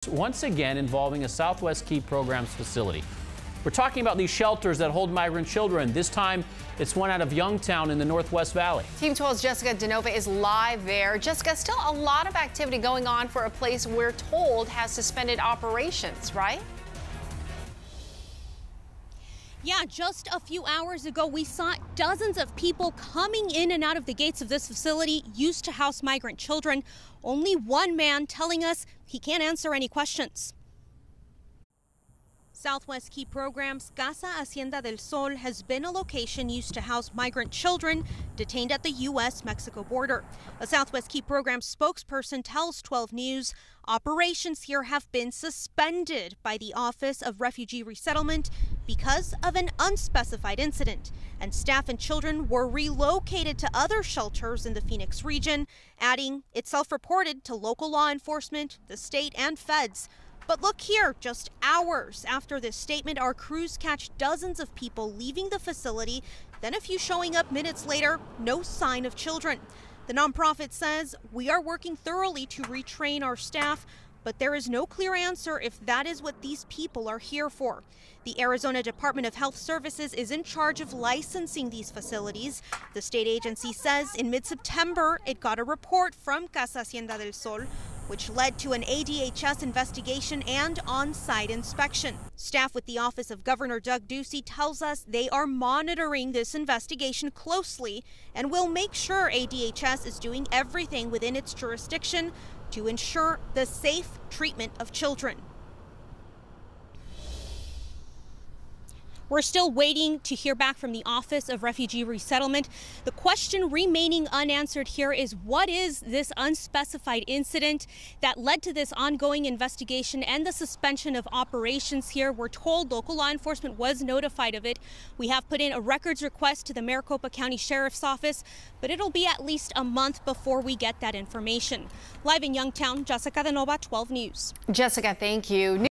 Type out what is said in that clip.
Once again involving a Southwest Key Programs facility. We're talking about these shelters that hold migrant children. This time, it's one out of Youngtown in the Northwest Valley. Team 12's Jessica DeNova is live there. Jessica, still a lot of activity going on for a place we're told has suspended operations, right? Yeah, just a few hours ago, we saw dozens of people coming in and out of the gates of this facility used to house migrant children. Only one man telling us he can't answer any questions. Southwest Key Programs' Casa Hacienda del Sol has been a location used to house migrant children detained at the U.S.-Mexico border. A Southwest Key Programs spokesperson tells 12 News operations here have been suspended by the Office of Refugee Resettlement because of an unspecified incident, and staff and children were relocated to other shelters in the Phoenix region, adding it's self-reported to local law enforcement, the state, and feds. But look here, just hours after this statement, our crews catch dozens of people leaving the facility, then a few showing up minutes later, no sign of children. The nonprofit says we are working thoroughly to retrain our staff, but there is no clear answer if that is what these people are here for. The Arizona Department of Health Services is in charge of licensing these facilities. The state agency says in mid-September it got a report from Casa Hacienda del Sol, which led to an ADHS investigation and on-site inspection. Staff with the Office of Governor Doug Ducey tells us they are monitoring this investigation closely and will make sure ADHS is doing everything within its jurisdiction to ensure the safe treatment of children. We're still waiting to hear back from the Office of Refugee Resettlement. The question remaining unanswered here is, what is this unspecified incident that led to this ongoing investigation and the suspension of operations here? We're told local law enforcement was notified of it. We have put in a records request to the Maricopa County Sheriff's Office, but it'll be at least a month before we get that information. Live in Youngtown, Jessica DeNova, 12 News. Jessica, thank you.